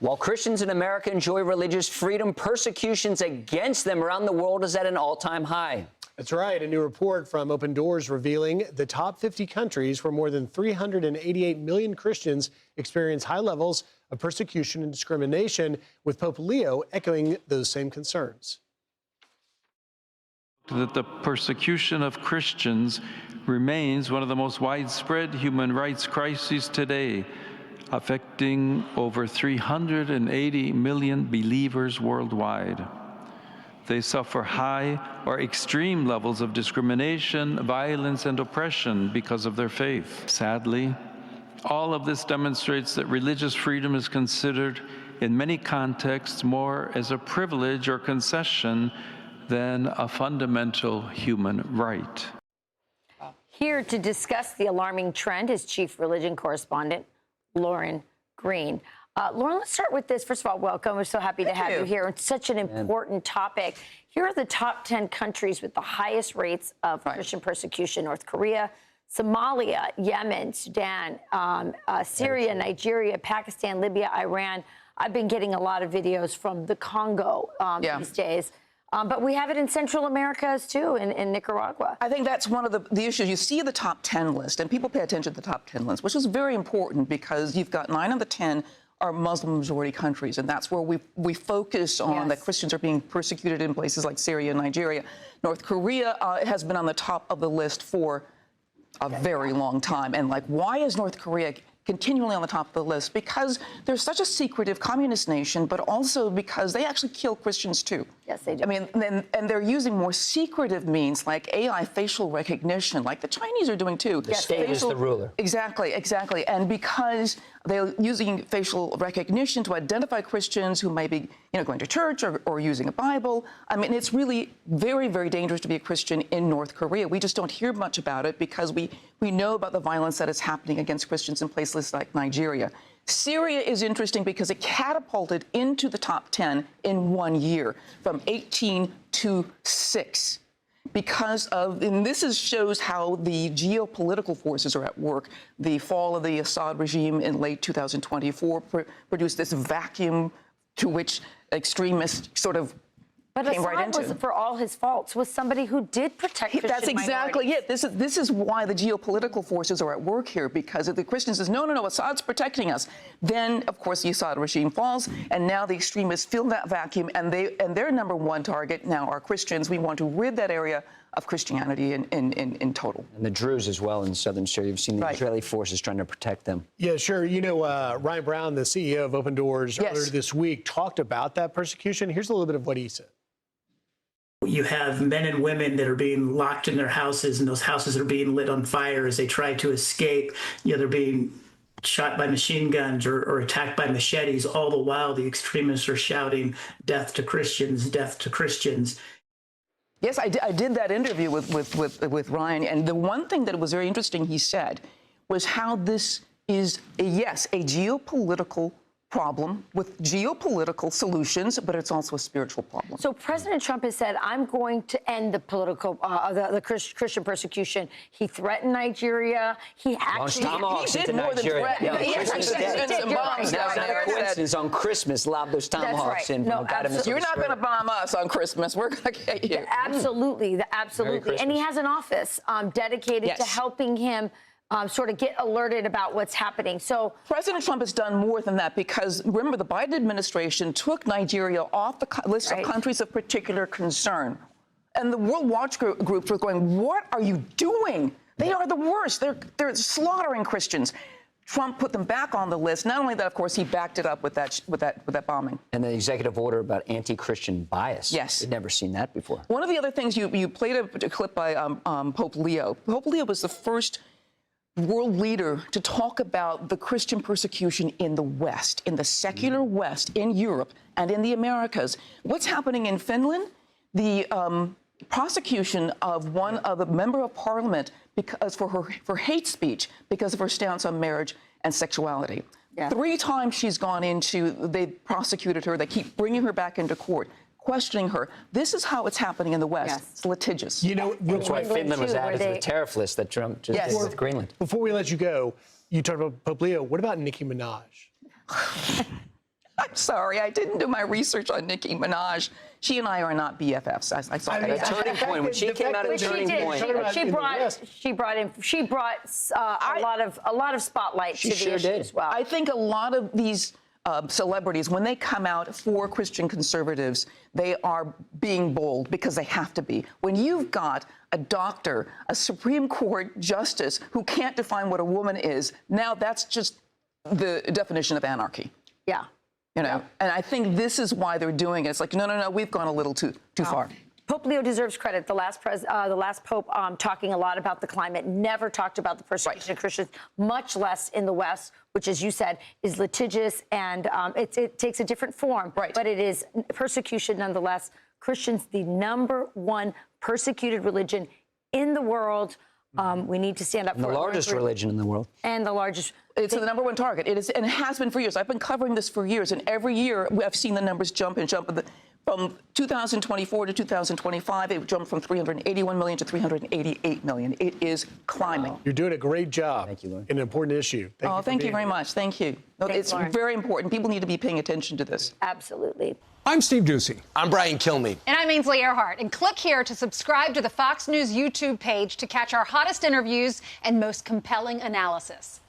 While Christians in America enjoy religious freedom, persecutions against them around the world is at an all-time high. That's right. A new report from Open Doors revealing the top 50 countries where more than 388 million Christians experience high levels of persecution and discrimination, with Pope Leo echoing those same concerns. That the persecution of Christians remains one of the most widespread human rights crises today, affecting over 380 million believers worldwide. They suffer high or extreme levels of discrimination, violence, and oppression because of their faith. Sadly, all of this demonstrates that religious freedom is considered in many contexts more as a privilege or concession than a fundamental human right. Here to discuss the alarming trend is Chief Religion Correspondent Lauren Green. Lauren, let's start with this. First of all, welcome. We're so happy to have you here. It's such an important topic. Here are the top 10 countries with the highest rates of Christian persecution: North Korea, Somalia, Yemen, Sudan, Syria, Nigeria, Pakistan, Libya, Iran. I've been getting a lot of videos from the Congo these days. But we have it in Central America too, in Nicaragua. I think that's one of the issues. You see the top 10 list, and people pay attention to the top 10 list, which is very important because you've got 9 of the 10 are Muslim-majority countries, and that's where we focus on that Christians are being persecuted in places like Syria and Nigeria. North Korea has been on the top of the list for a very long time. And, like, why is North Korea continually on the top of the list? Because they're such a secretive communist nation, but also because they actually kill Christians too. Yes, they do. I mean, and they're using more secretive means like AI facial recognition, like the Chinese are doing too. The state is the ruler. Exactly, exactly. And because they're using facial recognition to identify Christians who may be, going to church or using a Bible, I mean, it's really very, very dangerous to be a Christian in North Korea. We just don't hear much about it because we know about the violence that is happening against Christians in places like Nigeria. Syria is interesting because it catapulted into the top 10 in 1 year, from 18 to 6. Because of, and this shows how the geopolitical forces are at work. The fall of the Assad regime in late 2024 produced this vacuum to which extremists sort of came right into. Assad was, for all his faults, was somebody who did protect Christian That's exactly minorities. it. This is why the geopolitical forces are at work here, because if the Christian says, no, Assad's protecting us, then, of course, the Assad regime falls, and now the extremists fill that vacuum, and their number one target now are Christians. We want to rid that area of Christianity in total. And the Druze as well in southern Syria. You've seen the Israeli forces trying to protect them. Yeah, sure. Ryan Brown, the CEO of Open Doors, earlier this week talked about that persecution. Here's a little bit of what he said. You have men and women that are being locked in their houses, and those houses are being lit on fire as they try to escape. They're being shot by machine guns or attacked by machetes. All the while, the extremists are shouting, "Death to Christians, death to Christians." Yes, I did that interview with Ryan, and the one thing that was very interesting he said was how this is, a geopolitical problem with geopolitical solutions, but it's also a spiritual problem. So President Trump has said, I'm going to end the political, the Christian persecution. He threatened Nigeria. He actually did more than threaten. Coincidence on Christmas, lobbed those tomahawks in. No, you're not going to bomb us on Christmas. We're going to get you. Absolutely. And he has an office dedicated to helping him sort of get alerted about what's happening. So President Trump has done more than that, because remember, the Biden administration took Nigeria off the list of countries of particular concern. And the World Watch groups were going, what are you doing? They are the worst. They're slaughtering Christians. Trump put them back on the list. Not only that, of course, he backed it up with that bombing. And the executive order about anti-Christian bias. Yes. We'd never seen that before. One of the other things, you played a clip by Pope Leo. Pope Leo was the first world leader to talk about the Christian persecution in the West, in the secular West, in Europe, and in the Americas. What's happening in Finland? The prosecution of one of the member of parliament for hate speech because of her stance on marriage and sexuality. Yeah. 3 times she's gone they prosecuted her. They keep bringing her back into court, questioning her. This is how it's happening in the West. Yes. It's litigious. That's why Finland was added to the tariff list that Trump just did with Greenland. Before we let you go, you talked about Pope Leo. What about Nicki Minaj? I'm sorry, I didn't do my research on Nicki Minaj. She and I are not BFFs. I saw I mean, that. Turning point. When she came out of Turning Point. She brought a lot of spotlight to the issue as well. I think a lot of these celebrities, when they come out for Christian conservatives, they are being bold because they have to be. When you've got a doctor, a Supreme Court justice who can't define what a woman is, now that's just the definition of anarchy. Yeah. You know, and I think this is why they're doing it. It's like, no, we've gone a little too far. Pope Leo deserves credit. The last pope talking a lot about the climate, never talked about the persecution of Christians, much less in the West, which, as you said, is litigious and it takes a different form. Right. But it is persecution nonetheless. Christians, the #1 persecuted religion in the world. We need to stand up for The largest religion in the world. And the largest. It's the #1 target. It is, and it has been for years. I've been covering this for years, and every year I've seen the numbers jump and jump. From 2024 to 2025, it jumped from 381 million to 388 million. It is climbing. You're doing a great job. Thank you, Lauren. In an important issue. Thank you very much. Thank you. No, Thanks, it's Lauren. very important. People need to be paying attention to this. Absolutely. I'm Steve Ducey. I'm Brian Kilmeade. And I'm Ainsley Earhart. And click here to subscribe to the Fox News YouTube page to catch our hottest interviews and most compelling analysis.